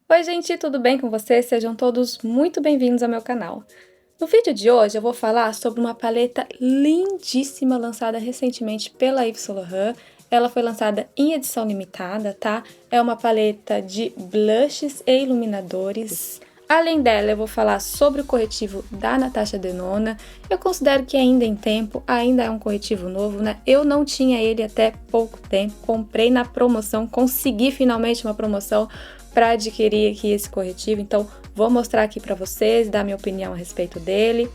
Oi gente, tudo bem com vocês? Sejam todos muito bem-vindos ao meu canal. No vídeo de hoje eu vou falar sobre uma paleta lindíssima lançada recentemente pela Yves Saint Laurent. Ela foi lançada em edição limitada, tá? É uma paleta de blushes e iluminadores. Além dela, eu vou falar sobre o corretivo da Natasha Denona. Eu considero que ainda em tempo, ainda é um corretivo novo, né? Eu não tinha ele até pouco tempo, comprei na promoção, consegui finalmente uma promoção para adquirir aqui esse corretivo, então vou mostrar aqui para vocês, dar minha opinião a respeito dele.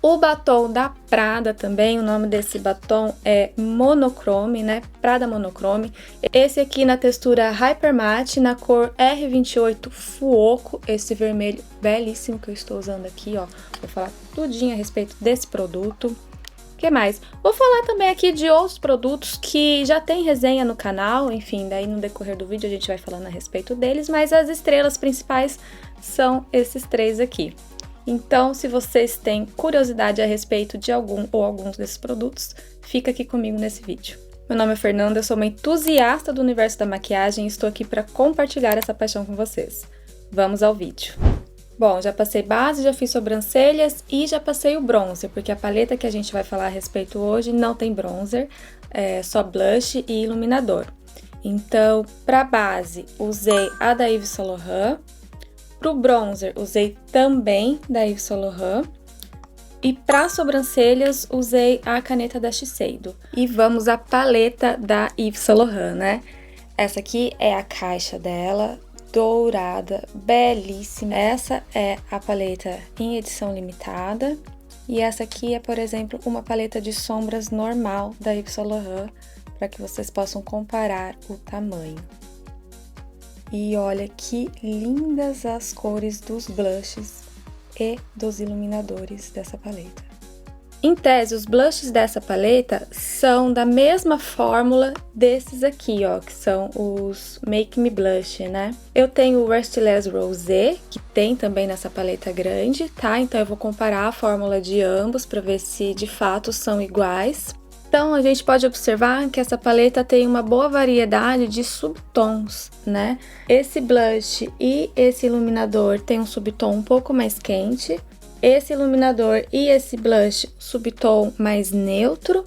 O batom da Prada também, o nome desse batom é Monochrome, né? Prada Monochrome. Esse aqui na textura Hyper Matte, na cor R28 Fuoco, esse vermelho belíssimo que eu estou usando aqui, ó. Vou falar tudinho a respeito desse produto. O que mais? Vou falar também aqui de outros produtos que já tem resenha no canal, enfim, daí no decorrer do vídeo a gente vai falando a respeito deles, mas as estrelas principais são esses três aqui. Então, se vocês têm curiosidade a respeito de algum ou alguns desses produtos, fica aqui comigo nesse vídeo. Meu nome é Fernanda, eu sou uma entusiasta do universo da maquiagem e estou aqui para compartilhar essa paixão com vocês. Vamos ao vídeo. Bom, já passei base, já fiz sobrancelhas e já passei o bronzer, porque a paleta que a gente vai falar a respeito hoje não tem bronzer, é só blush e iluminador. Então, para base, usei a da Yves Saint Laurent. Pro bronzer, usei também da Yves Saint Laurent. E para sobrancelhas, usei a caneta da Shiseido. E vamos à paleta da Yves Saint Laurent, né? Essa aqui é a caixa dela, dourada, belíssima. Essa é a paleta em edição limitada. E essa aqui é, por exemplo, uma paleta de sombras normal da Yves Saint Laurent, para que vocês possam comparar o tamanho. E olha que lindas as cores dos blushes e dos iluminadores dessa paleta. Em tese, os blushes dessa paleta são da mesma fórmula desses aqui, ó, que são os Make Me Blush, né? Eu tenho o Restless Rosé, que tem também nessa paleta grande, tá? Então eu vou comparar a fórmula de ambos para ver se de fato são iguais. Então, a gente pode observar que essa paleta tem uma boa variedade de subtons, né? Esse blush e esse iluminador tem um subtom um pouco mais quente. Esse iluminador e esse blush, subtom mais neutro.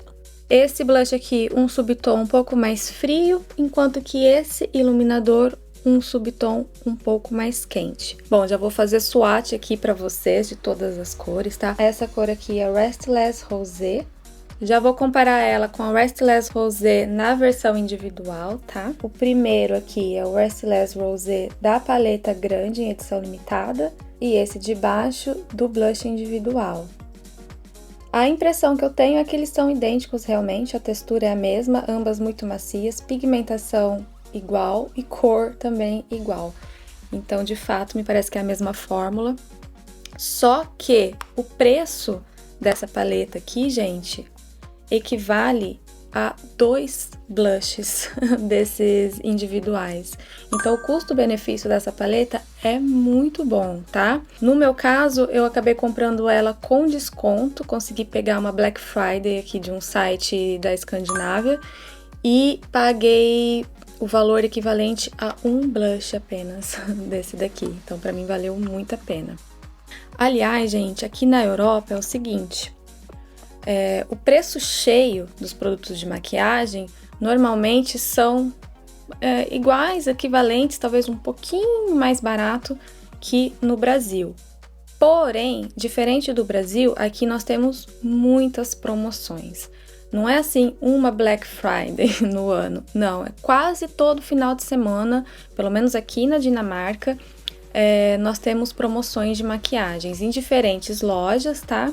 Esse blush aqui, um subtom um pouco mais frio, enquanto que esse iluminador, um subtom um pouco mais quente. Bom, já vou fazer swatch aqui para vocês de todas as cores, tá? Essa cor aqui é Restless Rosé. Já vou comparar ela com a Restless Rosé na versão individual, tá? O primeiro aqui é o Restless Rosé da paleta grande em edição limitada e esse de baixo do blush individual. A impressão que eu tenho é que eles são idênticos realmente, a textura é a mesma, ambas muito macias, pigmentação igual e cor também igual. Então, de fato, me parece que é a mesma fórmula, só que o preço dessa paleta aqui, gente, equivale a 2 blushes desses individuais. Então, o custo-benefício dessa paleta é muito bom, tá? No meu caso, eu acabei comprando ela com desconto, consegui pegar uma Black Friday aqui de um site da Escandinávia e paguei o valor equivalente a um blush apenas desse daqui. Então, pra mim, valeu muito a pena. Aliás, gente, aqui na Europa é o seguinte... o preço cheio dos produtos de maquiagem normalmente são iguais, equivalentes, talvez um pouquinho mais barato que no Brasil. Porém, diferente do Brasil, aqui nós temos muitas promoções. Não é assim uma Black Friday no ano, não, é quase todo final de semana, pelo menos aqui na Dinamarca, nós temos promoções de maquiagens em diferentes lojas, tá?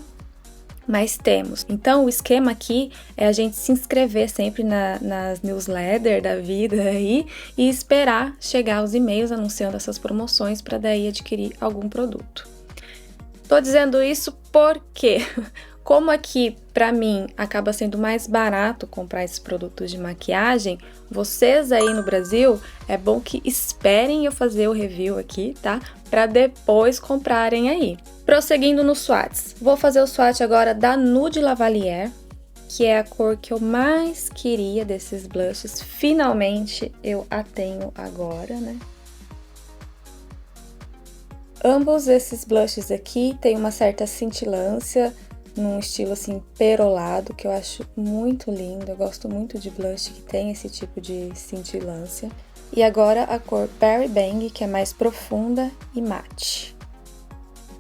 Mas temos. Então, o esquema aqui é a gente se inscrever sempre nas newsletters da vida aí e esperar chegar os e-mails anunciando essas promoções para daí adquirir algum produto. Tô dizendo isso porque, como aqui para mim acaba sendo mais barato comprar esses produtos de maquiagem, vocês aí no Brasil é bom que esperem eu fazer o review aqui, tá? Para depois comprarem aí. Prosseguindo nos swatches, vou fazer o swatch agora da Nude Lavalier, que é a cor que eu mais queria desses blushes. Finalmente eu a tenho agora, né? Ambos esses blushes aqui têm uma certa cintilância, num estilo assim perolado, que eu acho muito lindo. Eu gosto muito de blush que tem esse tipo de cintilância. E agora a cor Berry Bang, que é mais profunda e mate.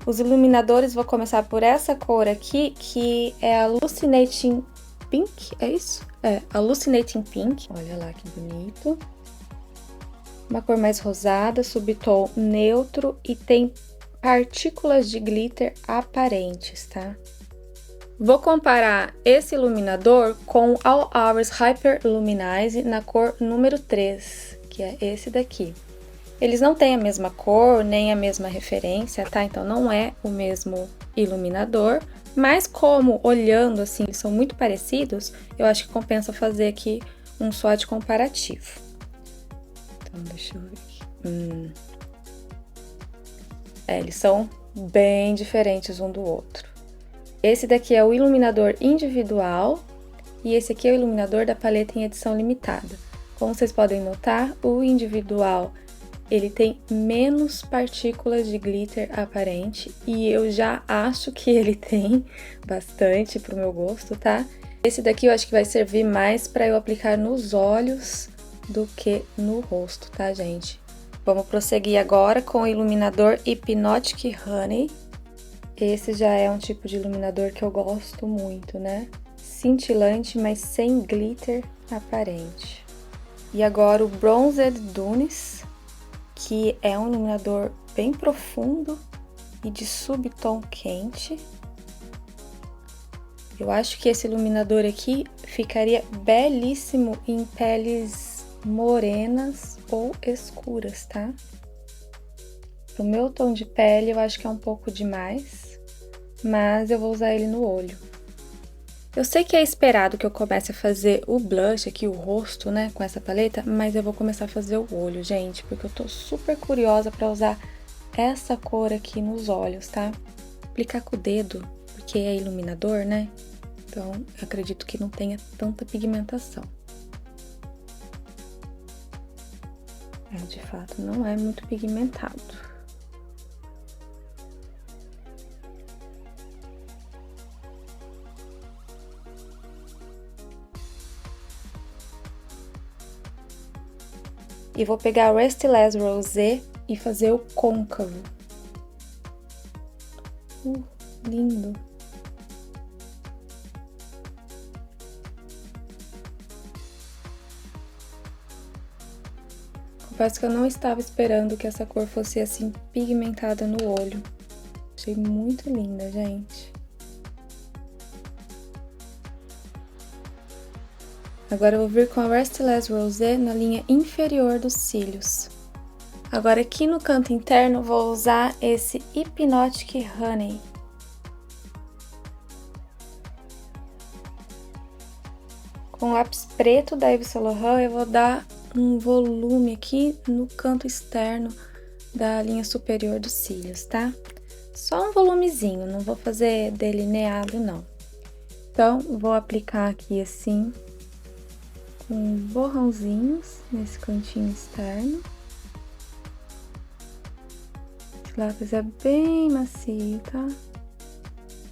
Os iluminadores, vou começar por essa cor aqui, que é a Hallucinating Pink, é isso? É, Hallucinating Pink. Olha lá que bonito. Uma cor mais rosada, subtom neutro e tem partículas de glitter aparentes, tá? Vou comparar esse iluminador com o All Hours Hyper Luminize na cor número 3, que é esse daqui. Eles não têm a mesma cor, nem a mesma referência, tá? Então, não é o mesmo iluminador, mas como, olhando assim, eles são muito parecidos, eu acho que compensa fazer aqui um swatch comparativo. Então, deixa eu ver aqui. Eles são bem diferentes um do outro. Esse daqui é o iluminador individual e esse aqui é o iluminador da paleta em edição limitada. Como vocês podem notar, o individual ele tem menos partículas de glitter aparente e eu já acho que ele tem bastante pro meu gosto, tá? Esse daqui eu acho que vai servir mais para eu aplicar nos olhos do que no rosto, tá, gente? Vamos prosseguir agora com o iluminador Hypnotic Honey. Esse já é um tipo de iluminador que eu gosto muito, né? Cintilante, mas sem glitter aparente. E agora o Bronzed Dunes, que é um iluminador bem profundo e de subtom quente. Eu acho que esse iluminador aqui ficaria belíssimo em peles morenas ou escuras, tá? Pro meu tom de pele, eu acho que é um pouco demais, mas eu vou usar ele no olho. Eu sei que é esperado que eu comece a fazer o blush aqui, o rosto, né, com essa paleta, mas eu vou começar a fazer o olho, gente, porque eu tô super curiosa pra usar essa cor aqui nos olhos, tá? Aplicar com o dedo, porque é iluminador, né? Então, eu acredito que não tenha tanta pigmentação. De fato, não é muito pigmentado. E vou pegar o Restless Rosé e fazer o côncavo. Lindo! Confesso que eu não estava esperando que essa cor fosse assim pigmentada no olho. Achei muito linda, gente. Agora eu vou vir com a Restless Rosé na linha inferior dos cílios. Agora aqui no canto interno vou usar esse Hypnotic Honey. Com o lápis preto da Yves Saint Laurent eu vou dar um volume aqui no canto externo da linha superior dos cílios, tá? Só um volumezinho, não vou fazer delineado, não. Então, vou aplicar aqui assim, com borrãozinhos nesse cantinho externo. Esse lápis é bem macio, tá?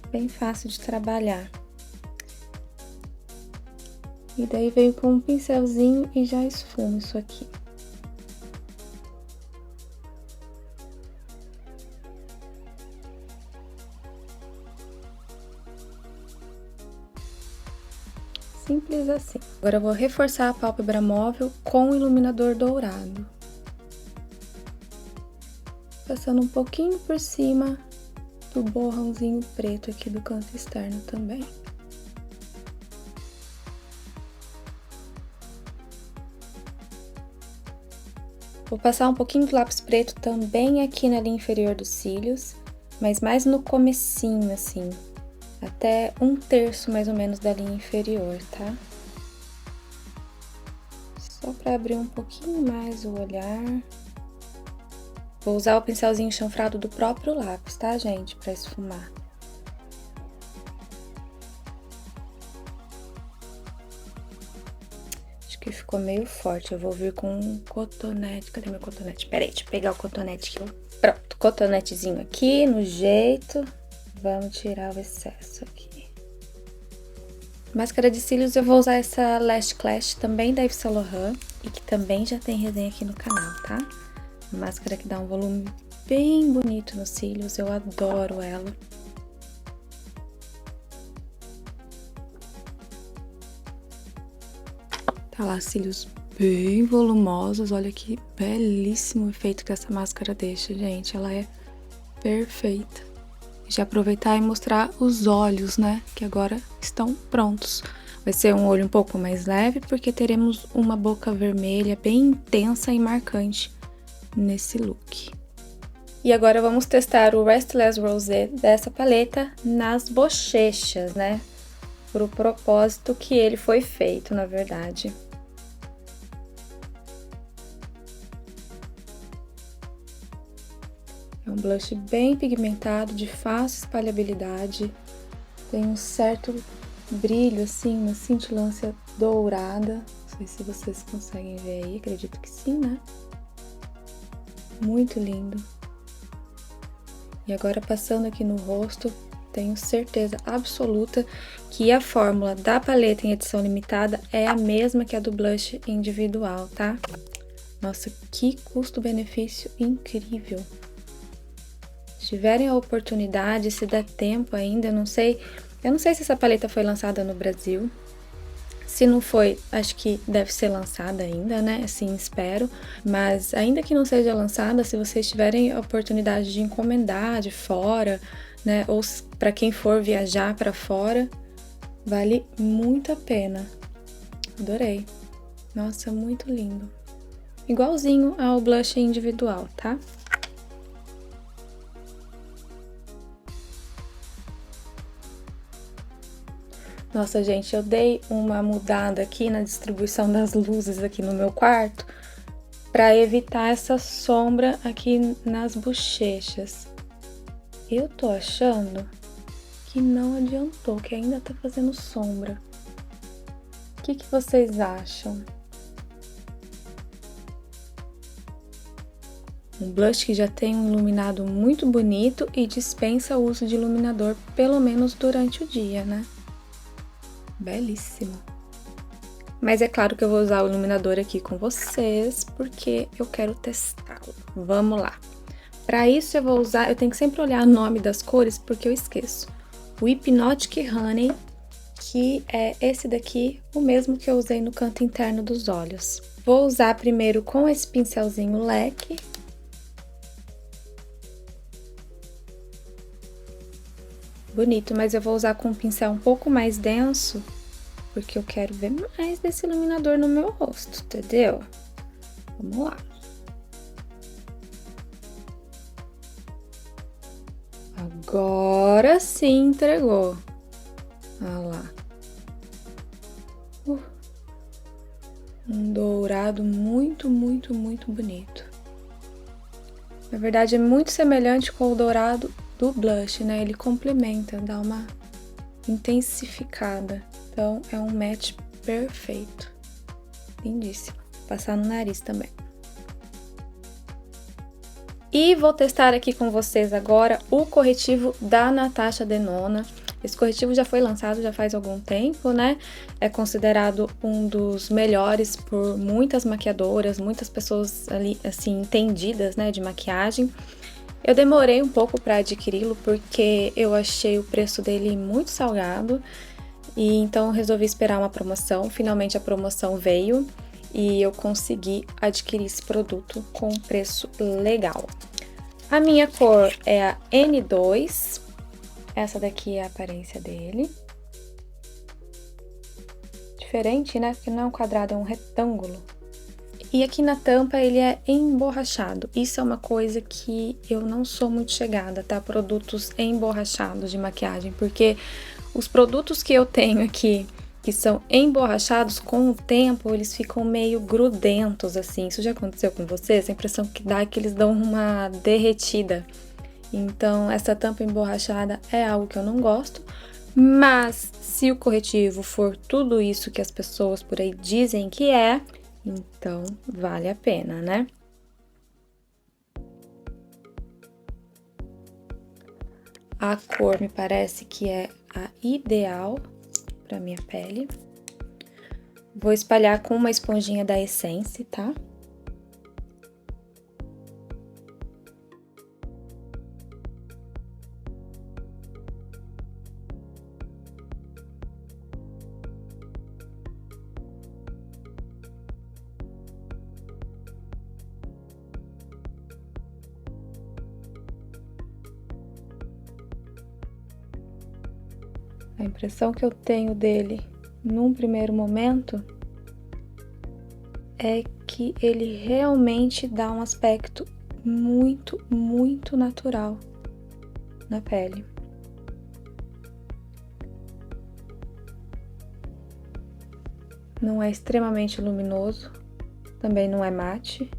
Bem fácil de trabalhar. E daí venho com um pincelzinho e já esfumo isso aqui. Simples assim. Agora eu vou reforçar a pálpebra móvel com o iluminador dourado. Passando um pouquinho por cima do borrãozinho preto aqui do canto externo também. Vou passar um pouquinho de lápis preto também aqui na linha inferior dos cílios, mas mais no comecinho, assim, até 1/3 mais ou menos da linha inferior, tá? Só pra abrir um pouquinho mais o olhar. Vou usar o pincelzinho chanfrado do próprio lápis, tá, gente? Pra esfumar. Que ficou meio forte. Eu vou vir com um cotonete. Cadê meu cotonete? Peraí, deixa eu pegar o cotonete aqui. Pronto, cotonetezinho aqui no jeito. Vamos tirar o excesso aqui. Máscara de cílios eu vou usar essa Lash Clash também da Yves Saint Laurent e que também já tem resenha aqui no canal, tá? Máscara que dá um volume bem bonito nos cílios, eu adoro ela. Tá lá, cílios bem volumosos, olha que belíssimo efeito que essa máscara deixa, gente, ela é perfeita. Já aproveitar e mostrar os olhos, né, que agora estão prontos. Vai ser um olho um pouco mais leve, porque teremos uma boca vermelha bem intensa e marcante nesse look. E agora vamos testar o Restless Rosé dessa paleta nas bochechas, né, pro propósito que ele foi feito, na verdade. É um blush bem pigmentado, de fácil espalhabilidade, tem um certo brilho, assim, uma cintilância dourada. Não sei se vocês conseguem ver aí, acredito que sim, né? Muito lindo. E agora passando aqui no rosto, tenho certeza absoluta que a fórmula da paleta em edição limitada é a mesma que a do blush individual, tá? Nossa, que custo-benefício incrível! Se tiverem a oportunidade, se der tempo ainda, eu não sei se essa paleta foi lançada no Brasil. Se não foi, acho que deve ser lançada ainda, né? Assim, espero. Mas ainda que não seja lançada, se vocês tiverem a oportunidade de encomendar de fora, né? Ou para quem for viajar para fora, vale muito a pena. Adorei. Nossa, muito lindo. Igualzinho ao blush individual, tá? Nossa, gente, eu dei uma mudada aqui na distribuição das luzes aqui no meu quarto para evitar essa sombra aqui nas bochechas. Eu tô achando que não adiantou, que ainda tá fazendo sombra. O que vocês acham? Um blush que já tem um iluminado muito bonito e dispensa o uso de iluminador pelo menos durante o dia, né? Belíssimo. Mas é claro que eu vou usar o iluminador aqui com vocês, porque eu quero testá-lo. Vamos lá. Para isso eu vou usar, eu tenho que sempre olhar o nome das cores, porque eu esqueço. O Hypnotic Honey, que é esse daqui, o mesmo que eu usei no canto interno dos olhos. Vou usar primeiro com esse pincelzinho leque. Bonito, mas eu vou usar com um pincel um pouco mais denso, porque eu quero ver mais desse iluminador no meu rosto, entendeu? Vamos lá. Agora sim entregou. Olha lá. Um dourado muito, muito, muito bonito. Na verdade, é muito semelhante com o dourado do blush, né? Ele complementa, dá uma intensificada. Então, é um match perfeito. Lindíssimo. Vou passar no nariz também. E vou testar aqui com vocês agora o corretivo da Natasha Denona. Esse corretivo já foi lançado já faz algum tempo, né? É considerado um dos melhores por muitas maquiadoras, muitas pessoas ali, assim, entendidas, né, de maquiagem. Eu demorei um pouco para adquiri-lo porque eu achei o preço dele muito salgado e então resolvi esperar uma promoção. Finalmente a promoção veio e eu consegui adquirir esse produto com um preço legal. A minha cor é a N2, essa daqui é a aparência dele. Diferente, né? Porque não é um quadrado, é um retângulo. E aqui na tampa ele é emborrachado. Isso é uma coisa que eu não sou muito chegada, tá? Produtos emborrachados de maquiagem, porque os produtos que eu tenho aqui, que são emborrachados, com o tempo eles ficam meio grudentos, assim. Isso já aconteceu com vocês? A impressão que dá é que eles dão uma derretida. Então, essa tampa emborrachada é algo que eu não gosto, mas se o corretivo for tudo isso que as pessoas por aí dizem que é, então vale a pena, né? A cor me parece que é a ideal para minha pele. Vou espalhar com uma esponjinha da Essence, tá? A impressão que eu tenho dele num primeiro momento é que ele realmente dá um aspecto muito natural na pele. Não é extremamente luminoso, também não é mate.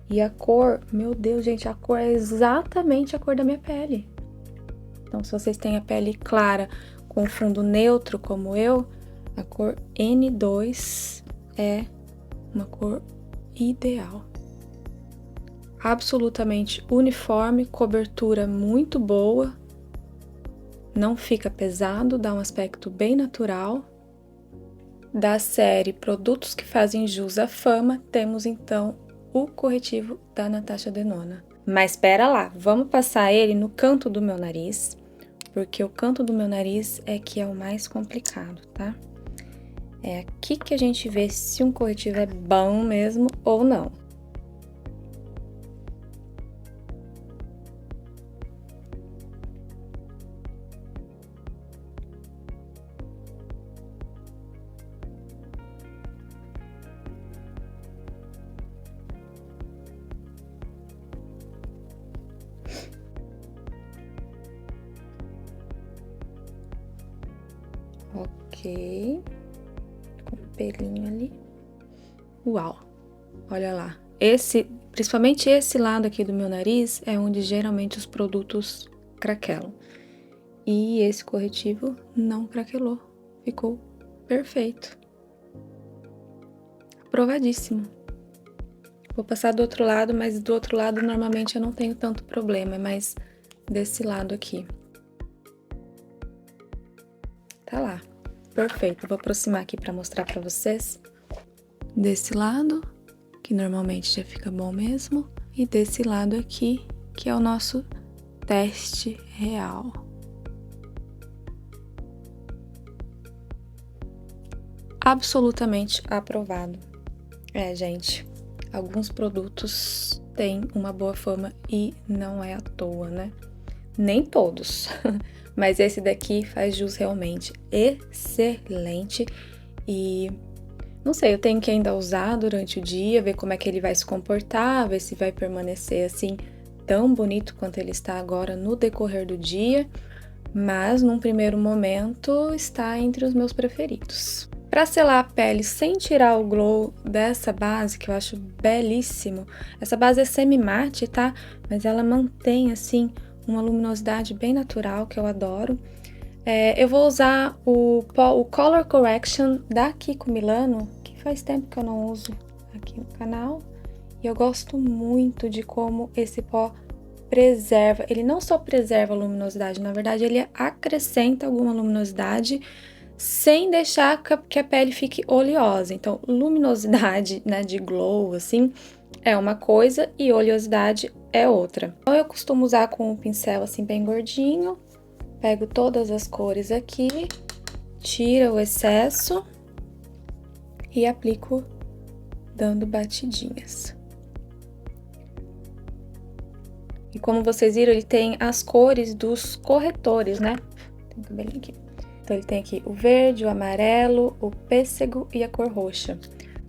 E a cor, meu Deus, gente, a cor é exatamente a cor da minha pele. Então, se vocês têm a pele clara com fundo neutro como eu, a cor N2 é uma cor ideal. Absolutamente uniforme, cobertura muito boa, não fica pesado, dá um aspecto bem natural. Da série Produtos que Fazem Jus à Fama, temos então o corretivo da Natasha Denona. Mas espera lá, vamos passar ele no canto do meu nariz, porque o canto do meu nariz é que é o mais complicado, tá? É aqui que a gente vê se um corretivo é bom mesmo ou não. Ok, com um pelinho ali. Uau, olha lá. Principalmente esse lado aqui do meu nariz é onde geralmente os produtos craquelam. E esse corretivo não craquelou, ficou perfeito. Aprovadíssimo. Vou passar do outro lado, mas do outro lado normalmente eu não tenho tanto problema, é mais desse lado aqui. Tá lá, perfeito. Vou aproximar aqui para mostrar para vocês. Desse lado, que normalmente já fica bom mesmo, e desse lado aqui, que é o nosso teste real. Absolutamente aprovado. Gente, alguns produtos têm uma boa fama e não é à toa, né? Nem todos, mas esse daqui faz jus realmente excelente e não sei, eu tenho que ainda usar durante o dia, ver como é que ele vai se comportar, ver se vai permanecer assim tão bonito quanto ele está agora no decorrer do dia, mas num primeiro momento está entre os meus preferidos. Para selar a pele sem tirar o glow dessa base, que eu acho belíssimo, essa base é semi-mate, tá? Mas ela mantém, assim, uma luminosidade bem natural, que eu adoro. Eu vou usar o Color Correction da Kiko Milano, que faz tempo que eu não uso aqui no canal. E eu gosto muito de como esse pó preserva. Ele não só preserva a luminosidade, na verdade ele acrescenta alguma luminosidade, sem deixar que a pele fique oleosa. Então, luminosidade, né, de glow, assim, é uma coisa e oleosidade é outra. Então, eu costumo usar com um pincel, assim, bem gordinho. Pego todas as cores aqui, tira o excesso e aplico dando batidinhas. E como vocês viram, ele tem as cores dos corretores, né? Tem um cabelinho aqui. Então, ele tem aqui o verde, o amarelo, o pêssego e a cor roxa.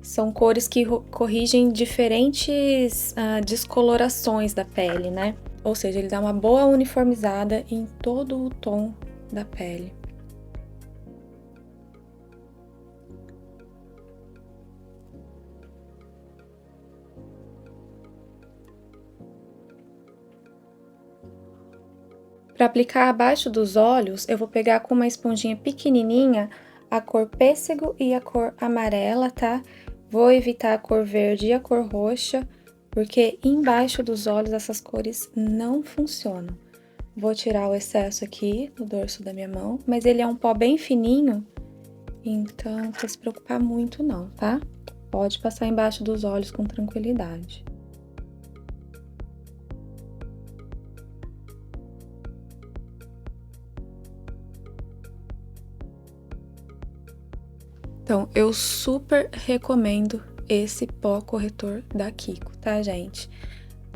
São cores que corrigem diferentes descolorações da pele, né? Ou seja, ele dá uma boa uniformizada em todo o tom da pele. Para aplicar abaixo dos olhos, eu vou pegar com uma esponjinha pequenininha a cor pêssego e a cor amarela, tá? Vou evitar a cor verde e a cor roxa, porque embaixo dos olhos essas cores não funcionam. Vou tirar o excesso aqui do dorso da minha mão, mas ele é um pó bem fininho, então não precisa se preocupar muito não, tá? Pode passar embaixo dos olhos com tranquilidade. Então, eu super recomendo esse pó corretor da Kiko, tá, gente?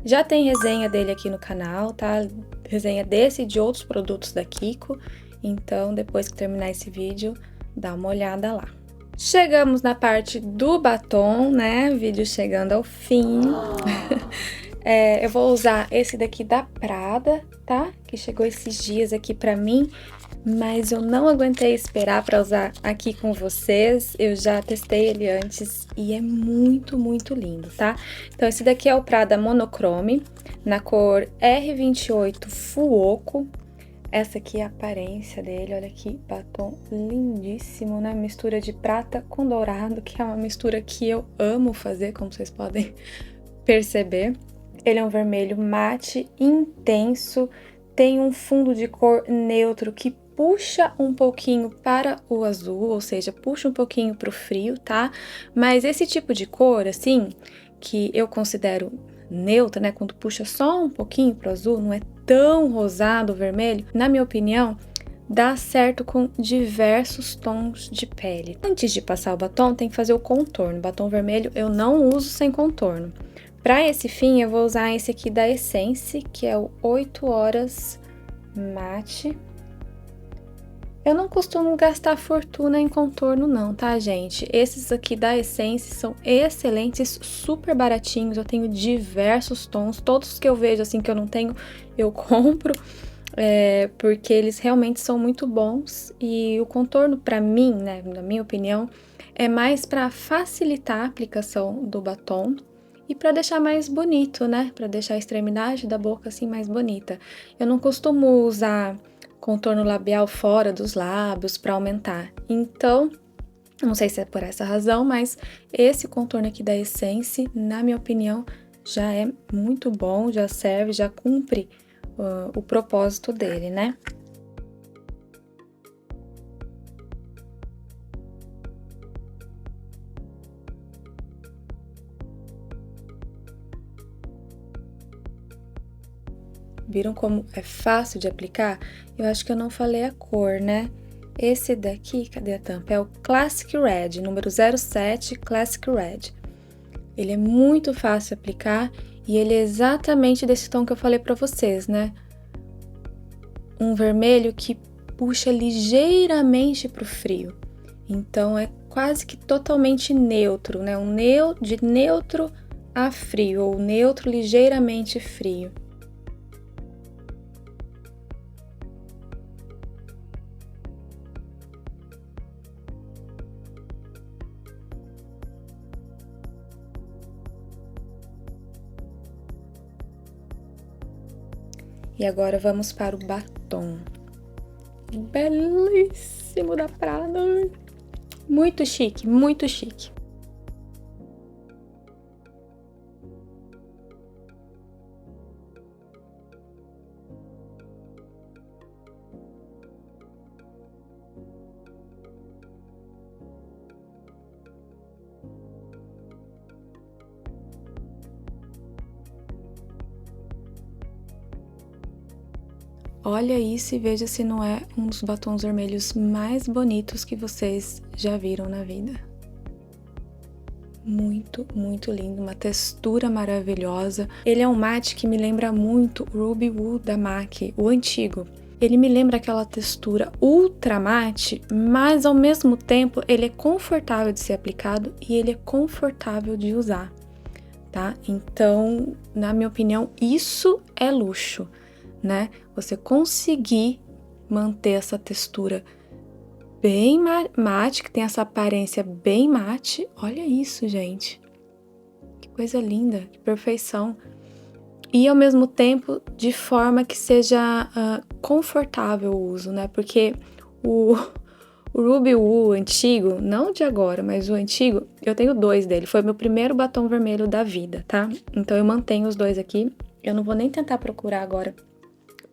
Já tem resenha dele aqui no canal, tá? Resenha desse e de outros produtos da Kiko. Então, depois que terminar esse vídeo, dá uma olhada lá. Chegamos na parte do batom, né? Vídeo chegando ao fim. Eu vou usar esse daqui da Prada, tá? Que chegou esses dias aqui pra mim, mas eu não aguentei esperar pra usar aqui com vocês. Eu já testei ele antes e é muito, muito lindo, tá? Então, esse daqui é o Prada Monochrome, na cor R28 Fuoco. Essa aqui é a aparência dele, olha que batom lindíssimo, né? Mistura de prata com dourado, que é uma mistura que eu amo fazer, como vocês podem perceber. Ele é um vermelho mate, intenso, tem um fundo de cor neutro que puxa um pouquinho para o azul, ou seja, puxa um pouquinho para o frio, tá? Mas esse tipo de cor, assim, que eu considero neutra, né? Quando puxa só um pouquinho para o azul, não é tão rosado o vermelho, na minha opinião, dá certo com diversos tons de pele. Antes de passar o batom, tem que fazer o contorno. Batom vermelho eu não uso sem contorno. Para esse fim, eu vou usar esse aqui da Essence, que é o 8 Horas Mate. Eu não costumo gastar fortuna em contorno não, tá, gente? Esses aqui da Essence são excelentes, super baratinhos, eu tenho diversos tons, todos que eu vejo assim que eu não tenho, eu compro, porque eles realmente são muito bons. E o contorno, pra mim, né, na minha opinião, é mais para facilitar a aplicação do batom e para deixar mais bonito, né? Para deixar a extremidade da boca assim mais bonita. Eu não costumo usar contorno labial fora dos lábios para aumentar. Então, não sei se é por essa razão, mas esse contorno aqui da Essence, na minha opinião, já é muito bom, já serve, já cumpre o propósito dele, né? Viram como é fácil de aplicar? Eu acho que eu não falei a cor, né? Esse daqui, cadê a tampa? É o Classic Red, número 07 Classic Red. Ele é muito fácil de aplicar e ele é exatamente desse tom que eu falei pra vocês, né? Um vermelho que puxa ligeiramente pro frio. Então, é quase que totalmente neutro, né? De neutro a frio, ou neutro ligeiramente frio. E agora vamos para o batom. Belíssimo da Prada. Muito chique, muito chique. Olha isso e veja se não é um dos batons vermelhos mais bonitos que vocês já viram na vida. Muito, muito lindo, uma textura maravilhosa. Ele é um mate que me lembra muito o Ruby Woo da MAC, o antigo. Ele me lembra aquela textura ultra mate, mas ao mesmo tempo ele é confortável de ser aplicado e ele é confortável de usar, tá? Então, na minha opinião, isso é luxo, né? Você conseguir manter essa textura bem mate, que tem essa aparência bem mate. Olha isso, gente. Que coisa linda, que perfeição. E ao mesmo tempo, de forma que seja confortável o uso, né? Porque o Ruby Woo antigo, não de agora, mas o antigo, eu tenho 2 dele. Foi meu primeiro batom vermelho da vida, tá? Então eu mantenho os 2 aqui. Eu não vou nem tentar procurar agora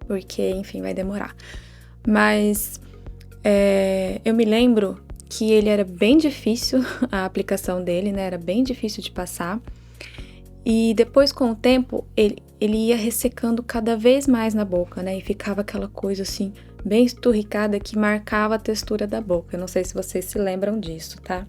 porque, enfim, vai demorar. Mas eu me lembro que ele era bem difícil, a aplicação dele, né? Era bem difícil de passar. E depois, com o tempo, ele ia ressecando cada vez mais na boca, né? E ficava aquela coisa assim, bem esturricada, que marcava a textura da boca. Eu não sei se vocês se lembram disso, tá?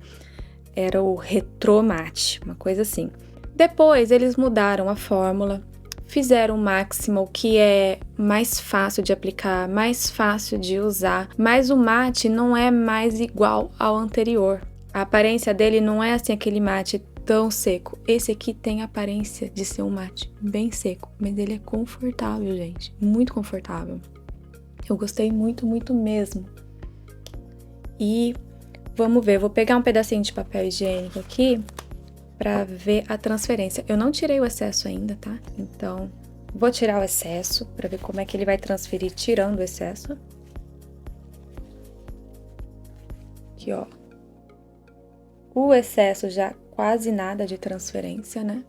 Era o Retro Matte, uma coisa assim. Depois, eles mudaram a fórmula, fizeram o Maximal, que é mais fácil de aplicar, mais fácil de usar, mas o mate não é mais igual ao anterior. A aparência dele não é assim aquele mate tão seco. Esse aqui tem a aparência de ser um mate bem seco, mas ele é confortável, gente, muito confortável. Eu gostei muito, muito mesmo. E vamos ver, vou pegar um pedacinho de papel higiênico aqui para ver a transferência. Eu não tirei o excesso ainda, tá? Então, vou tirar o excesso para ver como é que ele vai transferir tirando o excesso. Aqui, ó. O excesso já quase nada de transferência, né?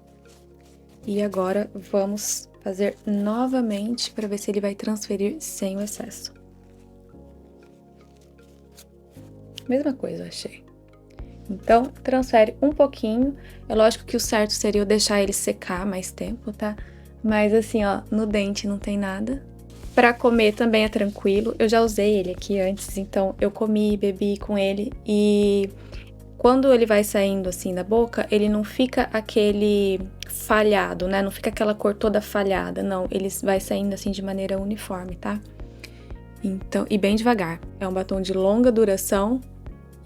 E agora vamos fazer novamente para ver se ele vai transferir sem o excesso. Mesma coisa, achei. Então, transfere um pouquinho. É lógico que o certo seria eu deixar ele secar mais tempo, tá? Mas assim, ó, no dente não tem nada. Pra comer também é tranquilo. Eu já usei ele aqui antes, então eu comi, bebi com ele. E quando ele vai saindo assim da boca, ele não fica aquele falhado, né? Não fica aquela cor toda falhada, não. Ele vai saindo assim de maneira uniforme, tá? Então, e bem devagar. É um batom de longa duração.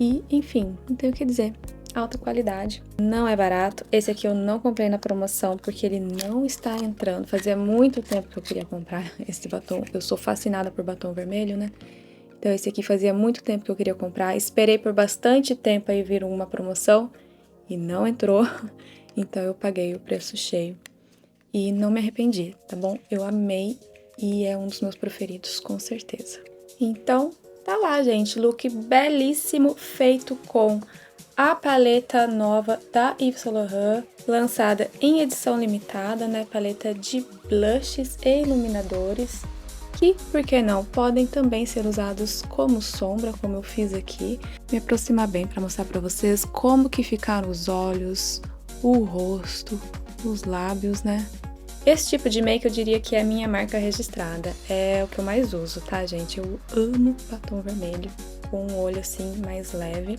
E, enfim, não tenho o que dizer. Alta qualidade. Não é barato. Esse aqui eu não comprei na promoção porque ele não está entrando. Fazia muito tempo que eu queria comprar esse batom. Eu sou fascinada por batom vermelho, né? Então esse aqui fazia muito tempo que eu queria comprar. Esperei por bastante tempo aí vir uma promoção e não entrou. Então eu paguei o preço cheio. E não me arrependi, tá bom? Eu amei e é um dos meus preferidos, com certeza. Então, tá lá, gente, look belíssimo, feito com a paleta nova da Yves Saint Laurent, lançada em edição limitada, né, paleta de blushes e iluminadores, que, por que não, podem também ser usados como sombra, como eu fiz aqui. Me aproximar bem para mostrar para vocês como que ficaram os olhos, o rosto, os lábios, né? Esse tipo de make eu diria que é a minha marca registrada, é o que eu mais uso, tá, gente? Eu amo batom vermelho, com um olho assim mais leve,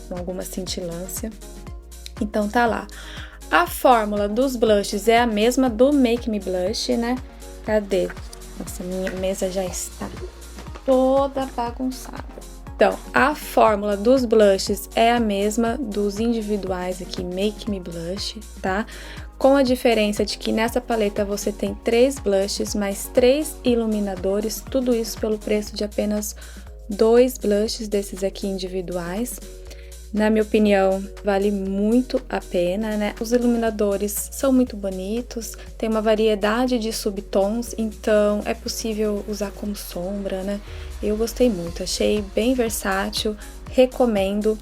com alguma cintilância. Então tá lá. A fórmula dos blushes é a mesma do Make Me Blush, né? Cadê? Nossa, minha mesa já está toda bagunçada. Então, a fórmula dos blushes é a mesma dos individuais aqui, Make Me Blush, tá? Com a diferença de que nessa paleta você tem 3 blushes, mais 3 iluminadores, tudo isso pelo preço de apenas 2 blushes desses aqui individuais. Na minha opinião, vale muito a pena, né? Os iluminadores são muito bonitos, tem uma variedade de subtons, então é possível usar como sombra, né? Eu gostei muito, achei bem versátil, recomendo.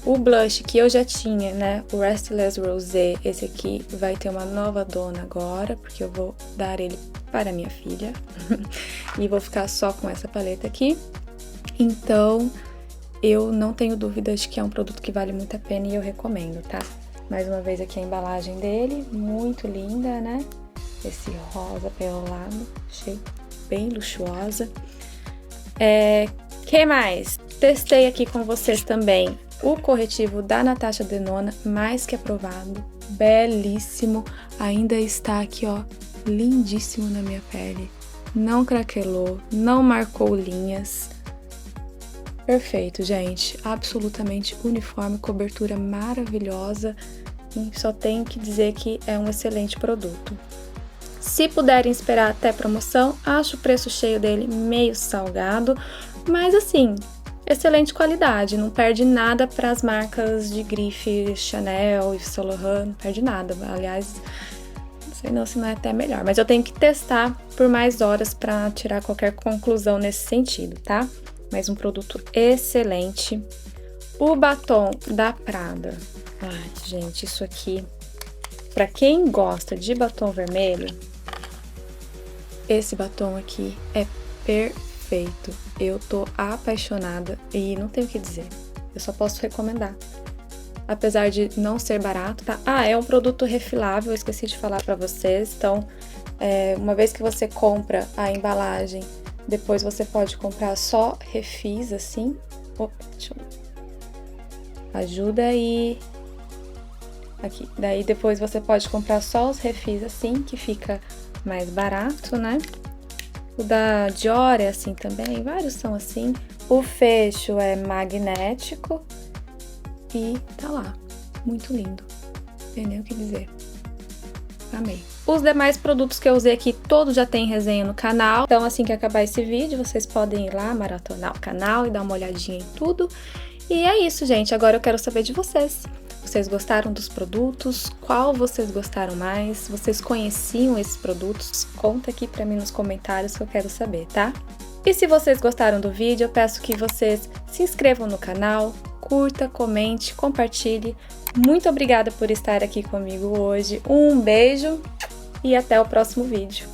O blush que eu já tinha, né, o Restless Rosé, esse aqui vai ter uma nova dona agora, porque eu vou dar ele para minha filha. E vou ficar só com essa paleta aqui. Então, eu não tenho dúvidas de que é um produto que vale muito a pena e eu recomendo, tá? Mais uma vez aqui a embalagem dele, muito linda, né? Esse rosa perolado, achei bem luxuosa. Que mais? Testei aqui com vocês também o corretivo da Natasha Denona, mais que aprovado, belíssimo, ainda está aqui, ó, lindíssimo na minha pele, não craquelou, não marcou linhas, perfeito, gente, absolutamente uniforme, cobertura maravilhosa, e só tenho que dizer que é um excelente produto. Se puderem esperar até promoção, acho o preço cheio dele meio salgado, mas assim, excelente qualidade, não perde nada para as marcas de grife Chanel, Yves Saint Laurent, não perde nada. Aliás, não sei não se não é até melhor, mas eu tenho que testar por mais horas para tirar qualquer conclusão nesse sentido, tá? Mas um produto excelente. O batom da Prada. Ai, gente, isso aqui, para quem gosta de batom vermelho, Esse batom aqui é perfeito. Eu tô apaixonada e não tenho o que dizer. Eu só posso recomendar. Apesar de não ser barato, tá? Ah, é um produto refilável, eu esqueci de falar pra vocês. Então, uma vez que você compra a embalagem, depois você pode comprar só refis, assim. Deixa eu... Ajuda aí. Aqui. Daí depois você pode comprar só os refis assim, que fica mais barato, né? O da Dior é assim também, vários são assim. O fecho é magnético e tá lá. Muito lindo. Não tem nem o que dizer. Amei. Os demais produtos que eu usei aqui, todos já tem resenha no canal. Então, assim que acabar esse vídeo, vocês podem ir lá maratonar o canal e dar uma olhadinha em tudo. E é isso, gente. Agora eu quero saber de vocês. Vocês gostaram dos produtos? Qual vocês gostaram mais? Vocês conheciam esses produtos? Conta aqui pra mim nos comentários que eu quero saber, tá? E se vocês gostaram do vídeo, eu peço que vocês se inscrevam no canal, curta, comente, compartilhe. Muito obrigada por estar aqui comigo hoje. Um beijo e até o próximo vídeo.